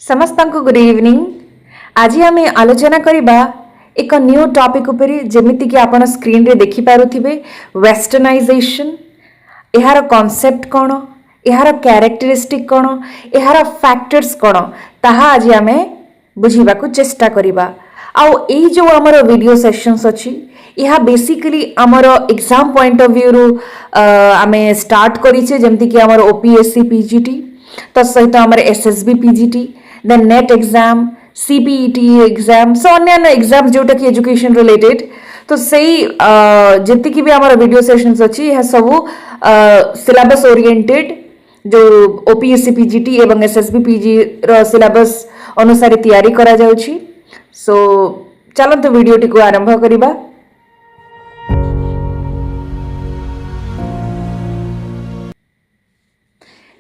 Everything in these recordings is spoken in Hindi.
समस्त को गुड इवनिंग। आज आम आलोचना करवा एक न्यू टॉपिक उपर जमीती कि आपण स्क्रीन रे देखि पारुथिबे वेस्टर्नाइजेशन। यार कॉन्सेप्ट कौन, यार कैरेक्टरिस्टिक कौन, यार फैक्टर्स कौन ताहा आज आम बुझीबा को चेष्टा करवा। आउ एई जो हमर वीडियो सेशंस अछि यह बेसिकली हमर एग्जाम पॉइंट ऑफ व्यू रु आमे स्टार्ट करिचे जेमति कि हमर ओपीएससी पीजीटी तो सहित हमर SSB PGT then NET exam CPET exam सो अन्य एग्जाम जोटा कि एजुकेशन रिलेटेड तो सही जति कि भी हमर वीडियो सेशंस अछि यह सब सिलेबस ओरिएंटेड जो ओपीएससी पीजीटी एवं एसएसबी पीजी रो सिलेबस अनुसार तैयारी करा जाउछि। सो चलंतु वीडियो टी को आरंभ करिबा।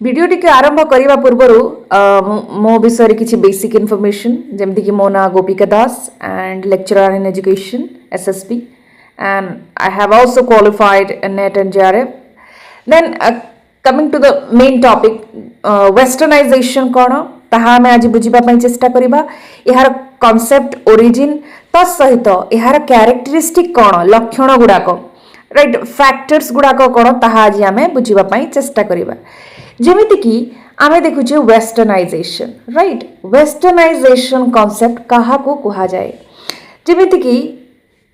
वीडियो टी के आरंभ करने पूर्वर मो विषय किसी बेसिक इनफॉरमेशन जमती कि मो ना Gopika Das and lecturer in education SSP and I have also qualified in NET and JRF. Then coming to the main topic westernisation कौन ताहा आम आज बुझा चेष्टा करवा। यार कॉन्सेप्ट ओरिजिन तो सहित यार कैरेक्टरिस्टिक कौन लक्षण गुड़ाक राइट फैक्टर्स गुड़ाक कौन ताहा आज आम बुझा चेष्टा करवा। जेमिति कि आमे देखुचे वेस्टर्नाइजेशन राइट वेस्टर्नाइजेशन कॉन्सेप्ट कहा को कहा जाए जेमिति कि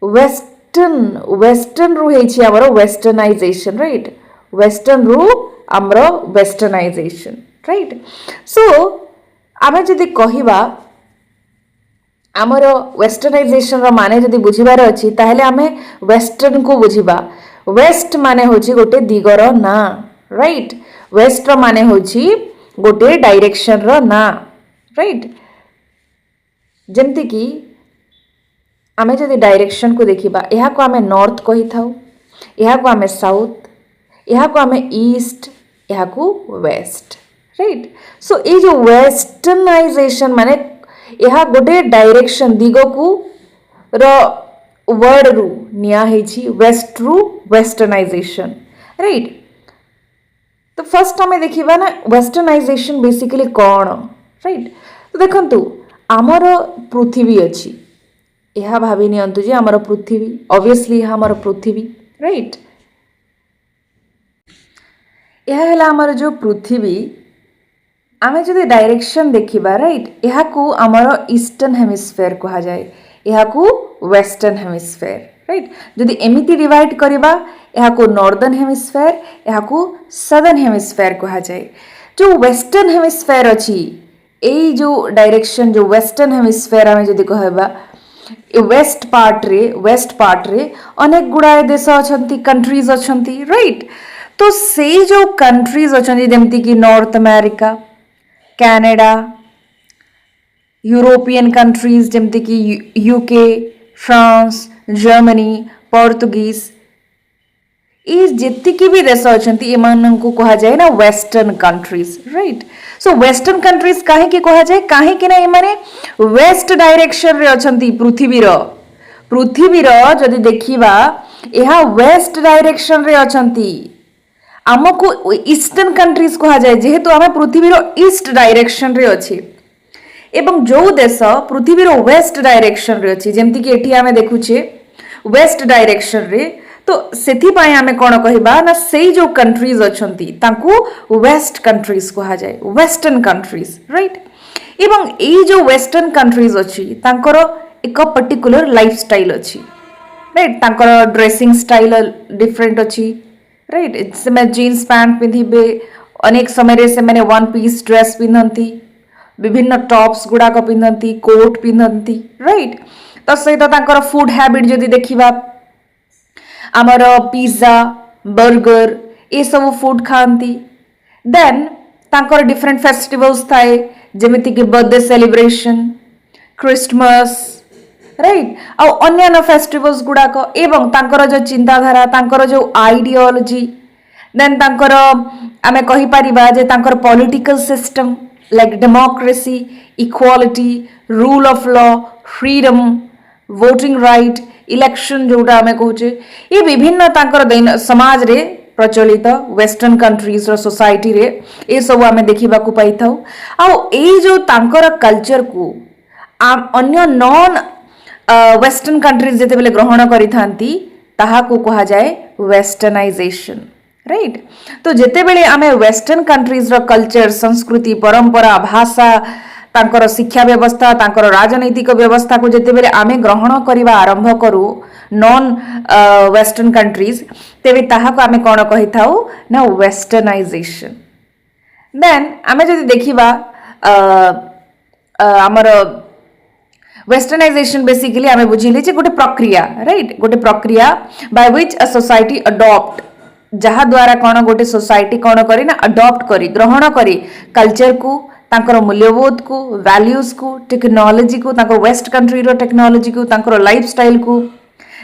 वेस्टर्न रु हेछि हमर वेस्टर्नाइजेशन राइट वेस्टर्न रु हमर वेस्टर्नाइजेशन राइट। सो आमे जदि कहिबा हमर वेस्टर्नाइजेशन रो माने जदि बुझिबार अछि ताहेले आमे वेस्टर्न को बुझिबा। वेस्ट माने होछि गोटे दिगर ना राइट वेस्ट रो माने होछि गोटे डायरेक्शन रो ना राइट। जेमति कि आमे जदि डायरेक्शन को देखिबा एहा को आमे नॉर्थ कहि थाउ, एहा को आमे साउथ, एहा को आमे ईस्ट, एहा को वेस्ट राइट। सो ए जो वेस्टर्नाइजेशन माने एहा गोटे डायरेक्शन दिग को रो वर्ड रु निया हेछि वेस्ट रु वेस्टर्नाइजेशन राइट। तो फर्स्ट हमें देखिबा ना वेस्टर्नाइजेशन बेसिकली कौन राइट। तो देखंतु आमर पृथ्वी अछि यह भाभी नियंतु जे आमर पृथ्वी ऑब्वियसली यह आमर पृथ्वी राइट। यह हैला आमर जो पृथ्वी आमे जदि डायरेक्शन देखिबा राइट यह को आमर ईस्टर्न हेमिस्फेयर कहा जाए यह को वेस्टर्न हेमिस्फेयर राइट। जदि एमिति डिवाइड करिबा यह को नॉर्दर्न हेमिस्फेयर यह को सदर्न हेमिस्फेयर कहा जाए। जो वेस्टर्न हेमिस्फेयर अछि एई जो डायरेक्शन जो वेस्टर्न हेमिस्फेयर आमे जदि कहबा वेस्ट पार्ट रे अनेक गुड़ाए देश अछंती कंट्रीज अछंती राइट। तो से जो कंट्रीज अछंती जेमति कि North America, Canada, European countries जेमति कि यूके, फ्रांस, जर्मनी, पोर्तुगीज ये जितकी भी देश अछंती एमान को कहा जाए ना वेस्टर्न कंट्रीज राइट। सो वेस्टर्न कंट्रीज काहे कि कहा जाए काहे कि ना एमाने वेस्ट डायरेक्शन रे अछंती पृथ्वीर जदि देखिबा यह वेस्ट डायरेक्शन रे अछंती हमको ईस्टर्न कंट्रीज कहा जाए जेहेतु आमे पृथ्वीर ईस्ट डायरेक्शन रे अछि एवं जो देश पृथ्वीर वेस्ट डायरेक्शन रे अछि जेमति कि एठी आमे देखुछे वेस्ट डायरेक्शन रे तो सेथि पाए आमे कोन कहिबा ना सेई जो कंट्रीज अछंती तांकू वेस्ट कंट्रीज कहा जाए वेस्टर्न कंट्रीज राइट। एवं एई जो वेस्टर्न कंट्रीज अछि तांकर एक पर्टिकुलर लाइफस्टाइल अछि राइट तांकर ड्रेसिंग स्टाइल डिफरेंट अछि राइट। से जीन्स पैंट पिंधिबे अनेक समय रे से माने वन पीस ड्रेस पिंधंती विभिन्न टॉप्स गुड़ाक पिंधंती कोट पिंधंती राइट। तो सहित तांकर फूड हैबिट जदि देखिबा आमर पिज्जा बर्गर ये सब फूड खाती। देन तांकर डिफरेंट फेस्टिवल्स थाए जेमिति कि बर्थडे सेलिब्रेशन क्रिसमस राइट आ अन्य फेस्टिवल्स गुड़ाक एवं तांकर जो चिंताधारा तांकर जो आइडियोलॉजी देन तांकर आमे कहि परिबा जे तांकर political system like democracy equality rule of law freedom voting right election जोटा आमे कहूचे ये विभिन्न तांकर समाज रे प्रचलित वेस्टर्न कंट्रीज रो सोसाइटी रे ए सब आमे देखिबा को पाई थाउ आ ए जो तांकर कल्चर को अन्य नॉन वेस्टर्न कंट्रीज जेते बेले ग्रहण करि थांती ताहा को कहा जाए वेस्टर्नाइजेशन राइट। तो जेते बेले आमे वेस्टर्न कंट्रीज रो कल्चर संस्कृति परंपरा भाषा तांकर शिक्षा व्यवस्था तांकर राजनैतिक व्यवस्था को जेते बेले आमे ग्रहण करिबा आरंभ करू नॉन वेस्टर्न कंट्रीज तेबे ताहा को आमे कोन कहि थाउ ना वेस्टर्नाइजेशन। देन आमे जदि देखिबा हमर वेस्टर्नाइजेशन बेसिकली आमे बुझिले जे गोटे प्रक्रिया राइट गोटे प्रक्रिया by which a society adopt जहा द्वारा कोन गोटे सोसाइटी कोन करी ना अडॉप्ट करी ग्रहण करी कल्चर को तांकर मूल्यबोध को वैल्यूज को टेक्नोलॉजी को तांकर वेस्ट कंट्री रो टेक्नोलॉजी को तांकर लाइफस्टाइल को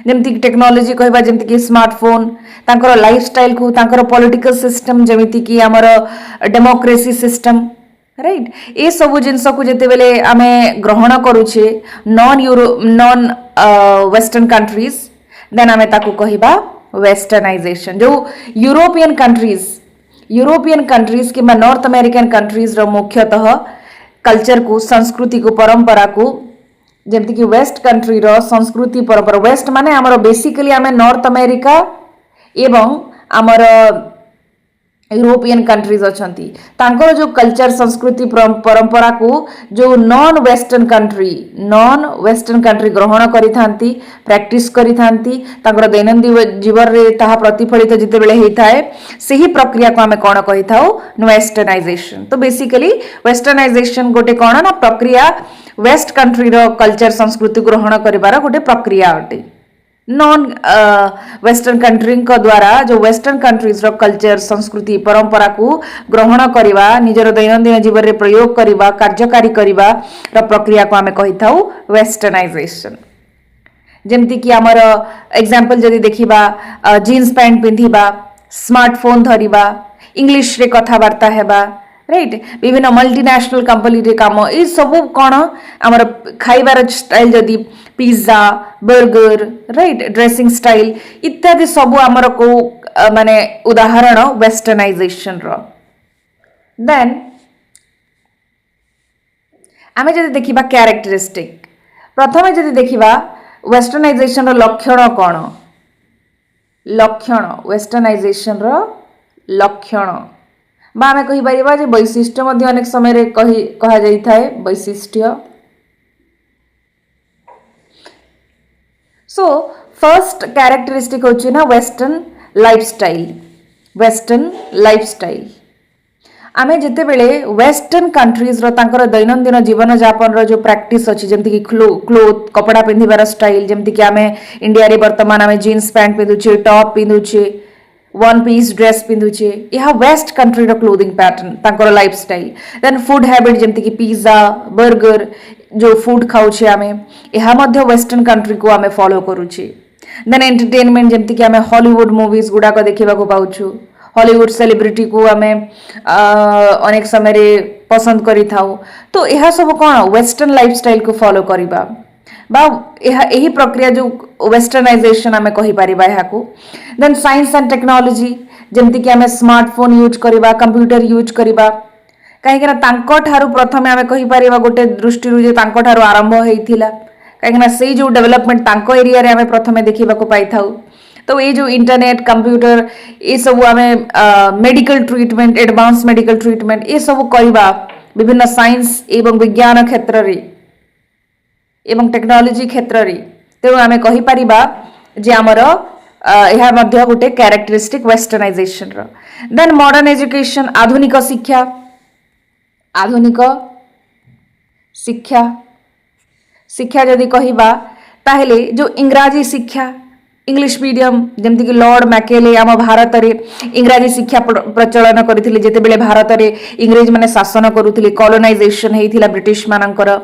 जेमती टेक्नोलॉजी कहबा जेमती कि स्मार्टफोन तांकर लाइफस्टाइल को तांकर पॉलिटिकल सिस्टम जेमती कि हमर डेमोक्रेसी सिस्टम राइट ए सब जिनस को जेते बेले आमे ग्रहण करूछे नॉन वेस्टर्न कंट्रीज देन आमे ताको कहिबा वेस्टर्नाइजेशन। जो यूरोपियन कंट्रीज कि नॉर्थ अमेरिकन कंट्रीज रो मुख्यतः कल्चर को संस्कृति को परंपरा को जेमती कि वेस्ट कंट्री रो संस्कृति परंपरा वेस्ट माने हमर बेसिकली आमे नॉर्थ अमेरिका एवं हमर यूरोपियन कंट्रीज अछंती तांकर जो कल्चर संस्कृति परंपरा को जो नॉन वेस्टर्न कंट्री ग्रहण करि थांती प्रैक्टिस करि थांती तांकर दैनंदिन जीवन रे ताहा प्रतिफलित जिते बेले हेई थाए सही प्रक्रिया को हमें कोन कहि थाउ वेस्टर्नाइजेशन। तो बेसिकली वेस्टर्नाइजेशन गोटे कोन ना प्रक्रिया वेस्ट कंट्री रो कल्चर संस्कृति ग्रहण करिवार गोटे प्रक्रिया अटे। नॉन वेस्टर्न कंट्री को द्वारा जो वेस्टर्न कंट्रीज रो कल्चर संस्कृति परंपरा को ग्रहण करिवा निजर दैनंदिन जीवन रे प्रयोग करिवा कार्यकारी करिवा रो प्रक्रिया को हमें कहि थाउ वेस्टर्नाइजेशन। जेमती कि हमर एग्जांपल जदि देखिबा जीन्स पैंट पिंधिबा स्मार्टफोन धरिबा इंग्लिश रे कथावार्ता हेबा राइट विभिन्न मल्टीनेशनल कंपनी रे काम ए सब कोन हमर खाइबार स्टाइल जदि pizza burger right dressing style इत्यादि सब हमर को माने उदाहरण वेस्टर्नाइजेशन रो। देन आमे जदि देखिबा कैरेक्टरिस्टिक प्रथमे जदि देखिबा वेस्टर्नाइजेशन रो लक्षण कोन लक्षण वेस्टर्नाइजेशन रो लक्षण बा आमे कहि परिबा जे वैशिष्ट्य मध्ये अनेक समय रे कहा जाई थाए वैशिष्ट्य। सो फर्स्ट कैरेक्टरिस्टिक होची ना वेस्टर्न लाइफस्टाइल आमे जेते बेले वेस्टर्न कंट्रीज रो तांकर दैनंदिन जीवन यापन रो जो प्रैक्टिस अछि जेमति कि क्लोथ कपड़ा पिंधिबार स्टाइल जेमति कि आमे इंडिया रे वर्तमान आमे जीन्स पैंट पिंधुचे टॉप पिंधुचे वन पीस ड्रेस पिंधुचे यह वेस्ट कंट्री रो क्लोथिंग पैटर्न तांकर लाइफस्टाइल। देन फूड हैबिट जेमति कि पिज्जा बर्गर जो फूड खाउछे आमे यह मध्य वेस्टर्न कंट्री को आमे फॉलो करूछे। देन एंटरटेनमेंट जेमति कि आमे हॉलीवुड मूवीज गुडा को देखिबा को पाउछु हॉलीवुड सेलिब्रिटी को आमे अनेक समय रे पसंद करि थाउ तो यह सब कोन वेस्टर्न लाइफस्टाइल को फॉलो करिबा बा यही प्रक्रिया जो वेस्टर्नाइजेशन आमे कहि परिबा यहा को। देन साइंस एंड टेक्नोलॉजी जेमति कि आमे स्मार्टफोन यूज करिबा कंप्यूटर यूज करिबा कहीं ना तांको ठारू प्रथमे आमे कहि परिबा गोटे दृष्टि रु जे तांको ठारू आरंभ हेइथिला कहीं ना सेही जो डेवलपमेंट तांको एरिया रे आमे प्रथमे देखिबा को पाई थाउ। तो ये जो इंटरनेट कंप्यूटर ये सब आमे medical treatment advance medical treatment ये सब करिबा विभिन्न साइंस एवं विज्ञान क्षेत्र रे एवं टेक्नोलॉजी क्षेत्र रे तेणु आमे कहि परिबा जे हमर यह मध्य गोटे कैरेक्टरिस्टिक वेस्टर्नाइजेशन रो। देन मॉडर्न एजुकेशन आधुनिक शिक्षा जदि कहिबा ताहेले जो इंग्राजी शिक्षा इंग्लिश मीडियम जेमति कि लॉर्ड मैकेले आम भारत रे इंग्राजी शिक्षा प्रचलन करथिले जेते बेले भारत रे इंग्रेज माने शासन करूथिले कॉलोनाइजेशन हेइथिला ब्रिटिश मानकर।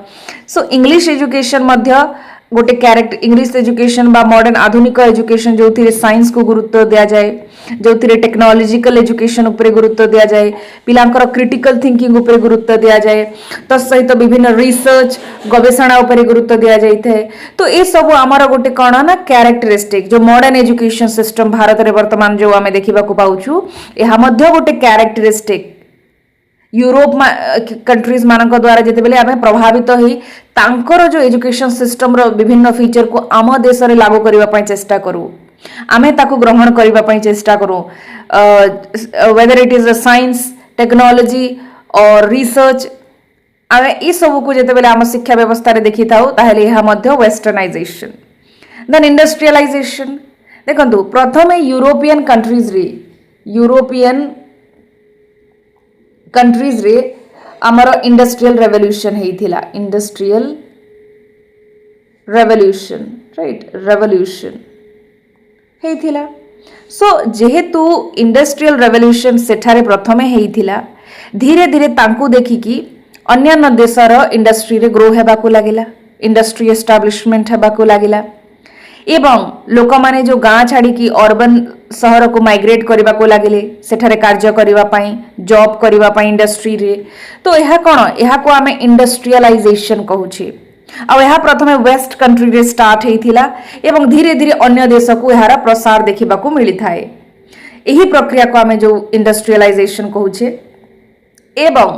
सो इंग्लिश एजुकेशन मध्य गोटे कैरेक्टर इंग्लिश एजुकेशन बा मॉडर्न आधुनिक एजुकेशन जो थिरे साइंस को गुरुत्व दिया जाए, जो थिरे टेक्नोलॉजिकल एजुकेशन उपरे गुरुत्व दिया जाए, पिलांकर क्रिटिकल थिंकिंग उपरे गुरुत्व दिया जाए, तत्सहित विभिन्न रिसर्च गवेषणा उपरे गुरुत्व दिया जाए। तो ये सब आमर गोटे कौन ना कैरेक्टरिस्टिक जो मॉडर्न एजुकेशन सिस्टम भारत में वर्तमान जो आम देखा पाऊँ यह गोटे कैरेक्टरिस्टिक यूरोप कंट्रीज मान द्वारा जिते आम प्रभावित हो तांकर जो एजुकेशन सिस्टम रो विभिन्न फीचर को आम देश में लागू करने चेष्टा करूँ, आमे ताको ग्रहण करने चेष्टा करूँ, whether it is a science technology और रिसर्च आमे ई सब को जिते आम शिक्षा व्यवस्था रे देखि थाउ ताहेले यह मध्य वेस्टर्नाइजेशन। देन इंडस्ट्रियलाइजेशन देखंतु प्रथम यूरोपियन कंट्रीज रे आमर इंडस्ट्रियल रेवोल्यूशन हेइथिला, इंडस्ट्रियल रेवोल्यूशन राइट रेवोल्यूशन हेइथिला। सो जेहेतु इंडस्ट्रियल रेवोल्यूशन सेठारे प्रथमे हेइथिला धीरे धीरे तांकु देखिकी अन्य देशर इंडस्ट्री रे ग्रो हेबाकू लागिला, इंडस्ट्री एस्टाब्लिशमेंट हेबाकू लागिला एवं लोक माने जो गाँ छाड़ी की अर्बन सहर को माइग्रेट करने को लगे सेठारे कार्य करने जॉब करने इंडस्ट्री रे। तो यह कौन यह को आम इंडस्ट्रियलाइजेशन कहूचे आ यह प्रथम वेस्ट कंट्री रे स्टार्ट होता एवं धीरे धीरे अन्य देश को यार प्रसार देखा मिलता है। यही प्रक्रिया को आम जो इंडस्ट्रियलाइजेशन कहूचे एवं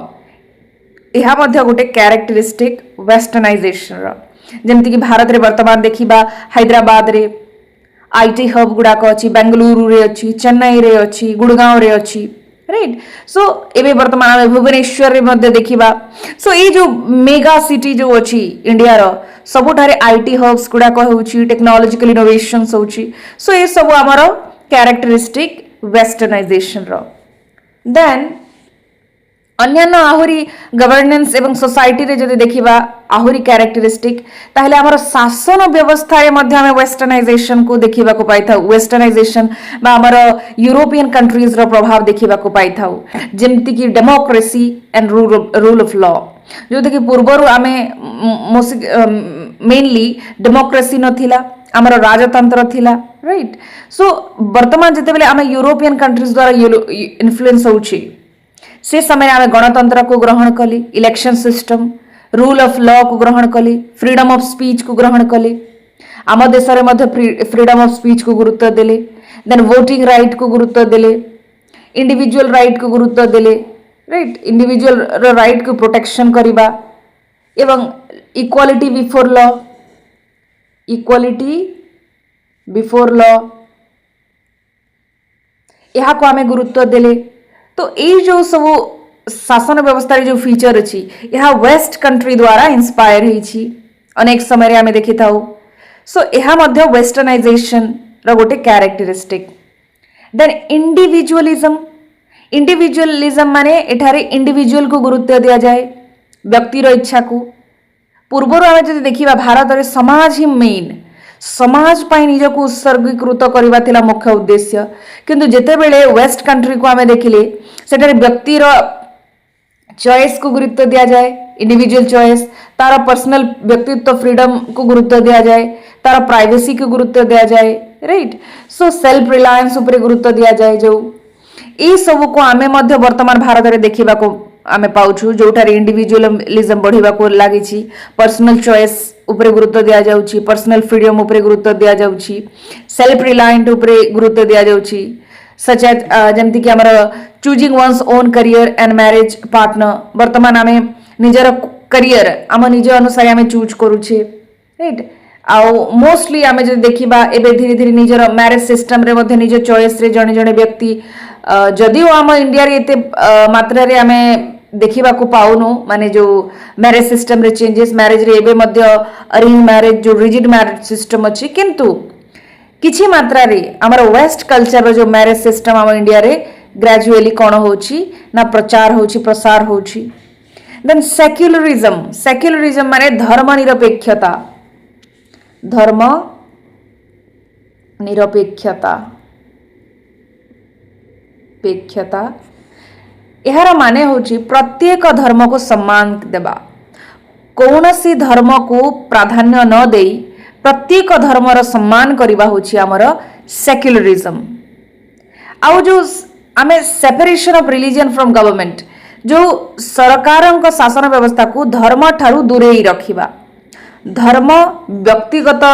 यह गोटे कैरेक्टरिस्टिक वेस्टर्नाइजेशन जमती कि भारत रे वर्तमान देखिबा हैदराबाद रे आईटी हब गुड़ाक अच्छी, बेंगलुरु रे अच्छी, चेन्नई रे अच्छी, गुड़गांव रे अच्छी राइट। सो एबे वर्तमान आमे भुवनेश्वर रे मध्य देखिबा। सो ये जो मेगा सिटी जो अच्छी इंडिया रो सबुठारे आईटी हब्स गुड़ाक होउची, टेक्नोलॉजिकल इनोवेशंस होउची। सो ये सब हमर कैरेक्टरिस्टिक वेस्टर्नाइजेशन रो। देन अन्यान्य आहुरी गवर्नेंस एवं सोसाइटी रे जदि देखिबा आहुरी कैरेक्टरिस्टिक ताहले हमर शासन व्यवस्था रे मध्य हमें वेस्टर्नाइजेशन को देखिबा को पाई था। वेस्टर्नाइजेशन बा हमर यूरोपियन कंट्रीज रो प्रभाव देखिबा को पाई था, जेमति कि democracy and rule of law जो कि पूर्वरु आमे मेनली डेमोक्रेसी नथिला हमर राजतंत्र थिला राइट। सो वर्तमान जते बेले आमे यूरोपियन कंट्रीज द्वारा इन्फ्लुएंस होउची से समय आमे गणतंत्र को ग्रहण कली, election system rule of law को ग्रहण कली, फ्रीडम ऑफ स्पीच को ग्रहण कली। आम देश में मध्य फ्रीडम ऑफ स्पीच को गुरुत्व देले, देन वोटिंग राइट को गुरुत्व देले, इंडिविजुअल राइट को गुरुत्व देले राइट, इंडिविजुअल राइट को प्रोटेक्शन करिबा एवं equality before law, equality before law यहाँ को आमे गुरुत्व देले। तो ये जो सब शासन व्यवस्था जो फीचर अच्छी यह वेस्ट कंट्री द्वारा इंस्पायर होती अनेक समय आमे देखि थाउ। सो यह मध्य वेस्टर्नाइजेशन रो गोटे कैरेक्टरिस्टिक। देन इंडिविजुअलिज्म माने एठारे इंडिविजुअल को गुरुत्व दिया जाए, व्यक्तिर इच्छा को। पूर्वर आमे जदि देखिबा भारत रे समाज ही मेन, समाज पाई निज को उत्सर्गीकृत करबा थिला मुख्य उद्देश्य, किंतु जेते बेले वेस्ट कंट्री को आमे देखिले सेटारे व्यक्तिर चॉइस को गुरुत्व दिया जाए, इंडिविजुअल चॉइस, तार पर्सनल व्यक्तित्व फ्रीडम को गुरुत्व दिया जाए, तार प्राइवेसी को गुरुत्व दिया जाए राइट। सो सेल्फ रिलायंस ऊपर गुरुत्व दिया जाए। जो ये सब को आमे मध्य वर्तमान भारत रे देखिबा को आमे पाउछु जोठारे इंडिविजुअलिज्म बढ़िबा को लागिछि, पर्सनल चॉइस ऊपर गुरुत्व दिया जाउछि, पर्सनल फ्रीडम ऊपर गुरुत्व दिया जाउछि, सेल्फ रिलायंट ऊपर गुरुत्व दिया जाउछि, सच एज जमती कि हमर choosing one's own career and marriage partner. वर्तमान आमे निजर करियर आम निज अनुसार आमे चूज करूछे राइट। आउ मोस्टली आमे जे देखिबा एबे धीरे धीरे निजर मैरिज सिस्टम रे मध्ये निज चॉइस रे जणे जणे व्यक्ति जदिओ आम इंडिया रे एते मात्रा रे आमे देखिबा को पाउनु माने जो मैरिज सिस्टम रे चेंजेस मैरिज रे एबे मध्य अरेंज मैरिज जो रिजिड मैरिज सिस्टम अछि, किंतु किछि मात्रा रे हमर वेस्ट कल्चर रो जो मैरिज सिस्टम हम इंडिया रे ग्रेजुअली कोन होछि ना प्रचार होछि प्रसार होछि। देन सेक्युलरिज्म माने धर्म निरपेक्षता, धर्म निरपेक्षता पेक्षता यार माने होछि प्रत्येक धर्म को सम्मान देबा, कौनसी धर्म को प्राधान्य न देई प्रत्येक धर्मर सम्मान करवा होछि हमर सेक्युलरिज्म। आउ जो आमे separation of religion from government, जो सरकार शासन व्यवस्था को धर्म ठारू दूरे रखिबा, धर्म व्यक्तिगत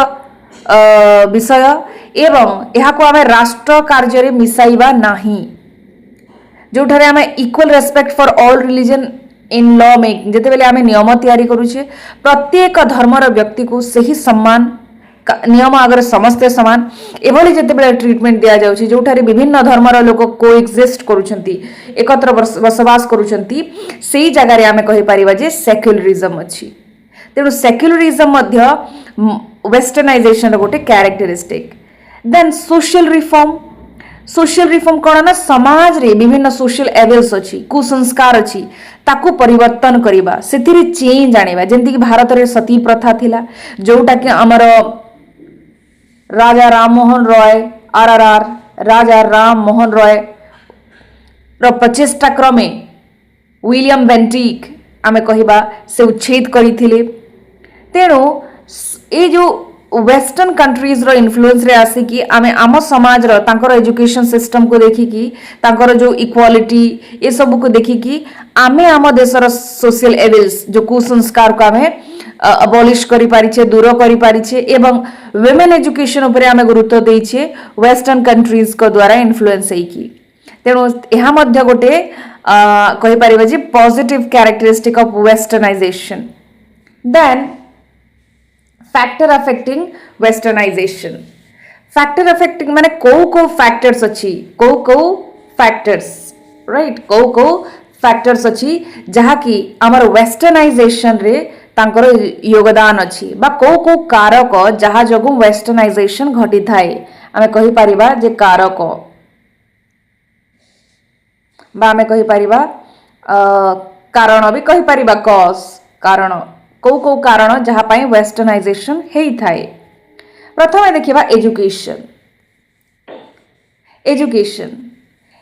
विषय एवं यहाँ को आमे राष्ट्र कार्य मिसाइबा नाही, जो ठारे आमे equal respect for all religion in law making, जेते बेले आमे नियम तैयारी करूछे प्रत्येक धर्मर व्यक्ति को सही सम्मान, नियम आगे समस्ते समान एभली जेतेबेले ट्रीटमेंट दिया जाउछि, जो ठारे विभिन्न धर्मर लोक कोएक्सिस्ट करूछंती, एकत्र बसवास करूछंती, सेही जगह रे आमे कहि परिबा जे सेक्युलरिज्म अछि। तेणु सेक्युलरिज्म मध्य वेस्टर्नाइजेशन गोटे characteristic. Then social reform, social reform कौन ना समाज रे विभिन्न सोशल एवल्स अच्छी, कुसंस्कार अच्छी, ताकू परिवर्तन करिबा, सेथिरे चेंज आनिबा। जेंति कि भारत रे सती प्रथा थिला, जोटा कि हमर राजा राम मोहन रॉय आरआरआर राजा राम मोहन रॉय रो प्रचेष्टा क्रमे विलियम बेंटिक आमे कहिबा से उच्छेद करिथिले। तेणु ए जो वेस्टर्न कंट्रीज रो इन्फ्लुएंस रे आसी कि आमे आम समाज रो तांकर एजुकेशन सिस्टम को देखि कि तांकर जो इक्वालिटी ए सब को देखि कि आमे आम देशर सोशल एविल्स जो कुसंस्कार को आमे अबॉलिश करि पारिछे, दूर करि पारिछे एवं वुमेन एजुकेशन उपरे आमे गुरुत्व देइछे वेस्टर्न कंट्रीज को द्वारा इन्फ्लुएंस हेइ कि। तेणु एहा मध्य गोटे कहि परिबा जे positive characteristic of westernisation. Then factor affecting westernisation, factor affecting माने को फैक्टर्स अच्छी, को फैक्टर्स राइट, को फैक्टर्स अच्छी जहा कि आमर वेस्टर्नाइजेशन रे तांकर योगदान अच्छी, बा को कारक जहा जगु वेस्टर्नाइजेशन घटी थाए। आमे कहि परिबा जे कारक, बा आमे कहि परिबा कारण भी कहि परिबा कॉज, कारण को कारण जहा पाई वेस्टर्नाइजेशन हेइ थाए। प्रथम देखिबा एजुकेशन। एजुकेशन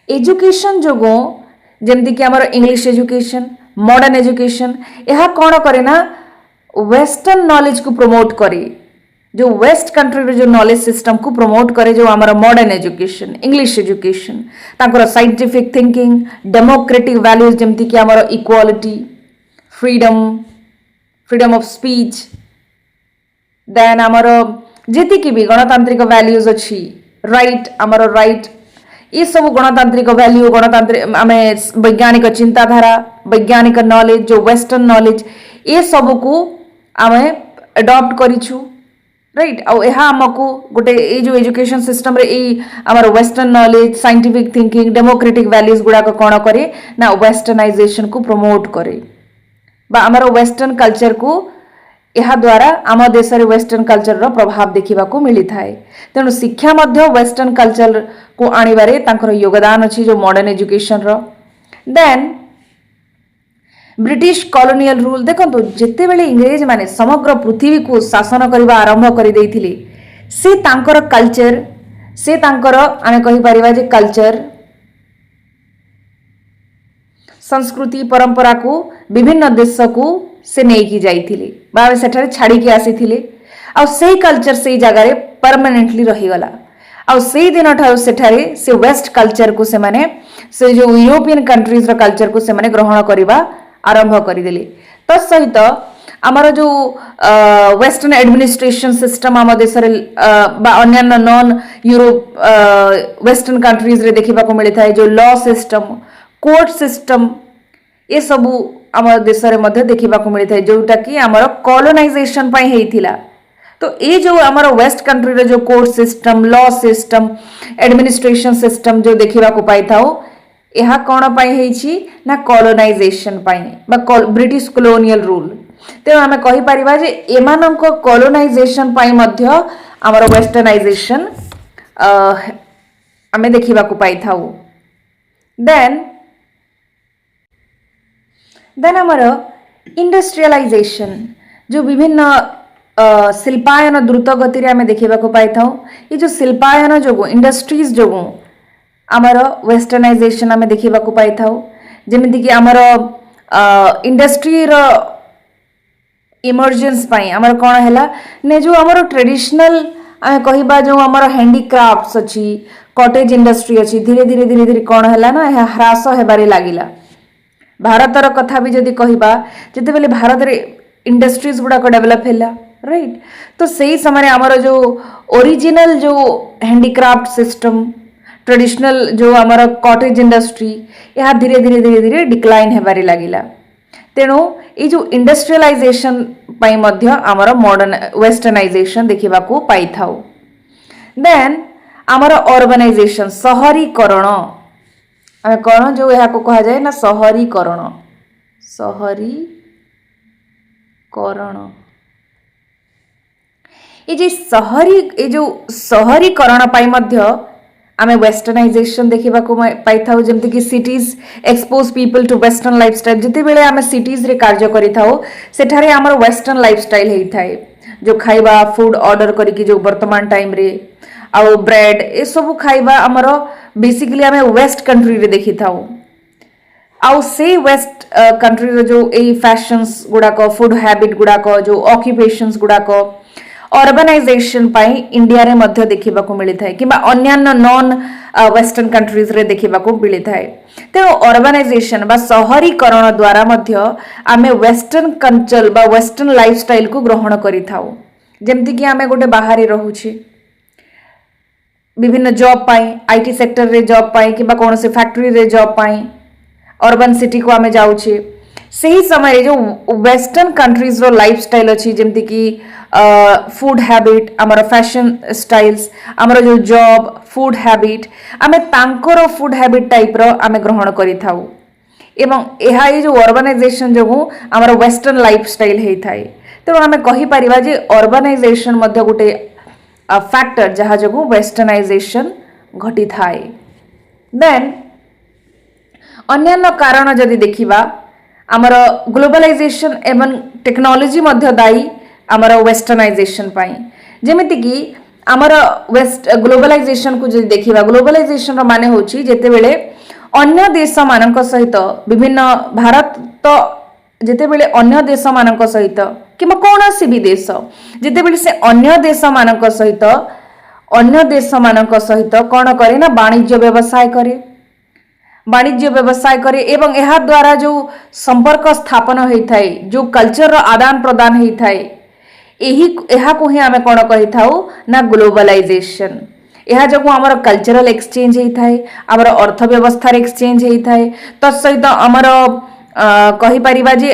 एजुकेशन जोगो जेमति कि हमर इंग्लिश एजुकेशन, मॉडर्न एजुकेशन, यह कौन करे ना वेस्टर्न नॉलेज को प्रमोट करे, जो वेस्ट कंट्री रे जो नॉलेज सिस्टम को प्रमोट करे, जो हमारा मॉडर्न एजुकेशन इंग्लिश एजुकेशन, तांकर साइंटिफिक थिंकिंग, डेमोक्रेटिक वैल्यूज जेमति कि हमारा equality, freedom, freedom of speech, then आमर जेति कि भी गणतांत्रिक वैल्यूज अच्छी, राइट आमर राइट, ये सब गणतांत्रिक वैल्यू, गणतांत्रिक आमे वैज्ञानिक चिंताधारा, वैज्ञानिक नॉलेज, जो वेस्टर्न नॉलेज ये सब को आमे अडॉप्ट करिछु राइट। आ यह आमको गोटे ये जो एजुकेशन सिस्टम रे ये आमर western knowledge, scientific thinking, democratic values गुड़ा कौन करे ना वेस्टर्नाइजेशन को प्रमोट करे, बा आमर वेस्टर्न कल्चर को यह द्वारा आम देश रे वेस्टर्न कल्चर रो प्रभाव देखिबा को मिली थाए। तेणु शिक्षा मध्य वेस्टर्न कल्चर को आनिबारे तांकर योगदान अछि जो मॉडर्न एजुकेशन रो। देन ब्रिटिश कॉलोनियल रूल, देखंतु जेते बेले इंग्रेज माने समग्र पृथ्वी को शासन करबा आरंभ करि दैथिले, से तांकर कल्चर, से तांकर आमे कहि परिबा जे कल्चर, संस्कृति परंपरा को विभिन्न देश को से नहीं की जाइथिले, बा सेठारे छाड़ी के आसीथिले, आ सेही कल्चर सेही जगह रे परमानेंटली रही गला। आ सेही दिन ठारो सेठारे से वेस्ट कल्चर को से माने से जो यूरोपियन कंट्रीज रो कल्चर को से माने ग्रहण करिबा आरंभ करिदेले। तो सहित आमर जो वेस्टर्न एडमिनिस्ट्रेशन सिस्टम आम देश रे बा अन्य नॉन यूरोप वेस्टर्न कंट्रीज रे देखिबा को मिली थाए, जो लॉ सिस्टम, कोर्ट सिस्टम, ये सब आम देश रे मध्य देखिबा को मिली थाए, जोटा कि आमर कॉलोनाइजेशन पई हेइथिला। तो ये जो आमर वेस्ट कंट्री रे जो court system, law system, administration system जो देखिबा को पाई थाओ, यह कौन पाई हेइछि ना कॉलोनाइजेशन पाई, बा ब्रिटिश कॉलोनियल रूल। तेणु आमे कहि परिबा जे एमानंको कॉलोनाइजेशन पाई मध्य आमर वेस्टर्नाइजेशन आमे देखिबा को पाई थाओ। देन आमर इंडस्ट्रियलाइजेशन, जो विभिन्न शिल्पायन द्रुत गति रे आमे देखिबा को पाई थाओ। ये जो शिल्पायन जोगु, इंडस्ट्रीज जोगु आमर वेस्टर्नाइजेशन आमे देखिबा को पाई थाओ। जेमिति कि आमर इंडस्ट्री रो इमर्जेंस पाई आमर कौन है ने जो आमर ट्रेडिशनल आम कहवा जो आमर हैंडीक्राफ्ट्स अच्छी कटेज इंडस्ट्री अच्छी धीरे धीरे धीरे धीरे कौन है ना ह्रास होबार लगिला भारतर कथा भी जदि कहवा जिते बेले भारत रे इंडस्ट्रीज गुड़ाक डेवलप है राइट तो सही समय आमर जो ओरिजिनल जो हैंडीक्राफ्ट सिस्टम ट्रेडिशनल जो आमर कटेज इंडस्ट्री यह धीरे धीरे धीरे धीरे डिक्लाइन होबार लगिला तेणु ये जो इंडस्ट्रियलाइजेशन पाई मध्य आमर मॉडर्न वेस्टर्नाइजेशन देखा पाई थाउ देन आमर अर्बनाइजेशन सहरीकरण आम कौन जो यहाँ को कहा जाए ना सहरीकरण ये जो सहरीकरण पाई मध्य आमे वेस्टर्नाइजेशन देखा पाई था जमती कि cities expose people to western lifestyle जिते बेले आमे सिटीज रे कार्य करि थाउ सेठारे आमर वेस्टर्न लाइफस्टाइल हेई थाए जो खाइबा फूड ऑर्डर करिकि जो वर्तमान टाइम रे आउ ब्रेड ए सब खाइबा आमर बेसिकली आमे वेस्ट कंट्री रे देखि थाउ आउ से वेस्ट कंट्री रे जो ए फैशंस गुडाक फूड हैबिट गुडाक जो ऑक्युपेशंस गुडाक अर्बनाइजेशन पाई इंडिया रे मध्य देखा मिली थाए कि अन्यान्य नॉन वेस्टर्न कंट्रीज रे देखा मिली थाए तेणु अर्बनाइजेशन बा सहरीकरण द्वारा मध्य आमे वेस्टर्न कल्चर बा वेस्टर्न लाइफस्टाइल को ग्रहण करि थाउ जेमति कि आमे गोटे बाहरी रहूछि विभिन्न जॉब पाई आईटी सेक्टर रे जॉब पाई कि कौन से फैक्ट्री रे जॉब पाई अर्बन सिटी को आमे जाउछे सही समय जो वेस्टर्न कंट्रीज रो लाइफस्टाइल अच्छी जमती कि फूड हैबिट आमर फैशन स्टाइल्स आमर जो जॉब फूड हैबिट आमे तांकर फूड हैबिट टाइप रो आमे ग्रहण करि थाउ एवं एहा ये जो अर्बनाइजेशन जो आमर वेस्टर्न लाइफस्टाइल हेई थाए तेणु आमे कहि परिबा जे अर्बनाइजेशन मध्य गोटे फैक्टर जहाँ जो वेस्टर्नाइजेशन घटी थाए देन अन्यान्य कारण जदि देखिबा आमर ग्लोबलाइजेशन एवं टेक्नोलॉजी मध्य दायी आमर वेस्टर्नाइजेशन पाई जेमिति कि आमर वेस्ट ग्लोबलाइजेशन को जदि देखिबा ग्लोबलाइजेशन रो माने होची जेते बेले अन्य देश मानक सहित विभिन्न भारत तो जेते बेले अन्य देश मानक सहित किमा कौनसी भी देश जेते बेले से अन्य देश मानक सहित कौन करे ना वाणिज्य व्यवसाय करे एवं यह द्वारा जो संपर्क स्थापन होता है जो कल्चर रो आदान प्रदान होता है यही को ही आमे कौन कही थाउ ना ग्लोबलाइजेशन यह जो आमर कल्चरल एक्सचेंज होता है आमर अर्थव्यवस्था एक्सचेंज होता है तत्सहित आमर कही परिबा जे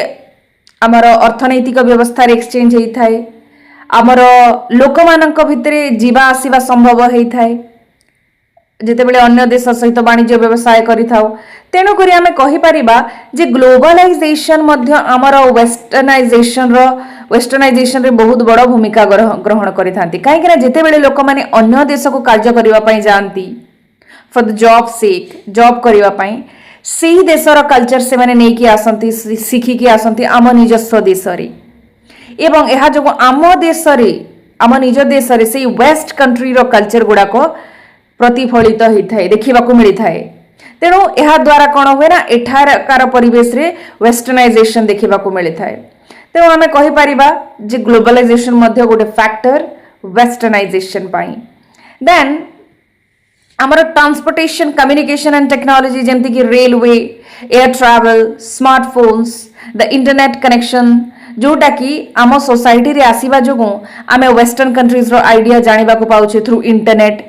आमर अर्थनैतिक व्यवस्था एक्सचेंज होता है आमर लोक मानक भितरे जीवा आसीबा संभव होता है जेते बेले अन्य देश सहित वाणिज्य व्यवसाय करिथाउ तेणु करी आमे कहि परिबा जे ग्लोबलाइजेशन मध्य आमर वेस्टर्नाइजेशन रे बहुत बड़ भूमिका ग्रहण करिथांती काहे कि ना जेते बेले लोक माने अन्य देश को कार्य करिवा पई जानती for the job sake job करिवा पई सेही देशर कल्चर से माने नेकी आसंती सिखी की आसंती आम निजस्व देश रे एवं एहा जो आम देश रे आम निज देश रे सेही वेस्ट कंट्री रो कल्चर गुडाक प्रतिफलित होता है देखा मिली थाए तेणु यह द्वारा कौन हुए ना एठारकार परिवेश रे वेस्टर्नाइजेशन देखा मिली थाए तेणु आमे कहि परिबा जे ग्लोबलाइजेशन मध्य गोटे फैक्टर वेस्टर्नाइजेशन पाई देन आमर ट्रांसपोर्टेशन कम्युनिकेशन एंड टेक्नोलॉजी जेमती कि railway air travel smartphones the internet connection जोटा कि आम सोसाइटी रे आसीबा जोगु आमे वेस्टर्न कंट्रीज रो आइडिया जानिबा को पाउछे थ्रू इंटरनेट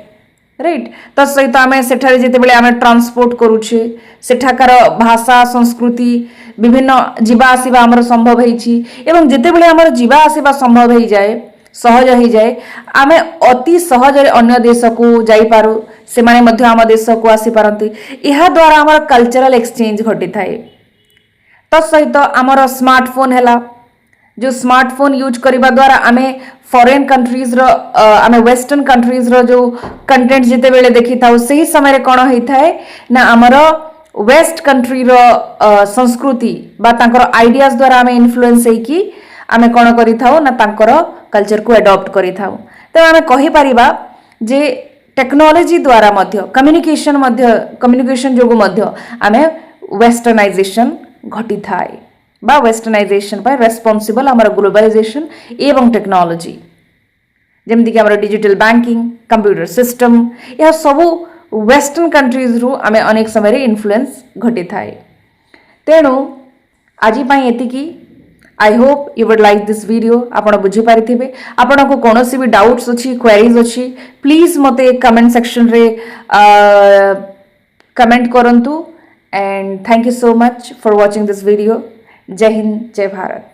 राइट तो सहित आम सेठारे जेते बेले आम ट्रांसपोर्ट करूछे सेठाकार भाषा संस्कृति विभिन्न जीवा आसीबा आमर संभव होईछि एवं जेते बेले आमर जीवा आसीबा संभव हो जाए सहज हो जाए आम अति सहज अन्य देश को जाई पारू से माने मध्य आम देश को आसी पारंती यह द्वारा आमर कल्चरल एक्सचेंज घटी थाए तत्सहित आमर स्मार्टफोन है जो स्मार्टफोन यूज करने द्वारा आमे फॉरेन कंट्रीज रो आमे वेस्टर्न कंट्रीज रो जो कंटेंट जिते बेले देखी था सही समय कौन होता है ना आमर वेस्ट कंट्री रो संस्कृति बा तांकर आइडियाज द्वारा आमे इन्फ्लुएंस होइकी आमे कौन करि थाउ ना तांकर कल्चर को एडॉप्ट करि थाउ तो आमे कहि परिबा जे टेक्नोलॉजी द्वारा मध्य कम्युनिकेशन जोगु मध्य आमे वेस्टर्नाइजेशन घटी थाए बा वेस्टर्नाइजेशन रेस्पॉन्सिबल आमर ग्लोबलाइजेशन एवं टेक्नोलॉजी जमती कि आमर डिजिटल बैंकिंग कंप्यूटर सिस्टम यह सब वेस्टर्न कंट्रीज रु आमे अनेक समय इन्फ्लुएंस घटी थाए तेणु आज एतिकी I hope you would like this video आपण बुझी पारिथिबे आपण को कोनोसी भी डाउट्स अछि क्वेरीज अछि प्लीज मते कमेंट सेक्शन रे कमेंट करंतु and thank you so much for watching this video जय हिंद जय भारत।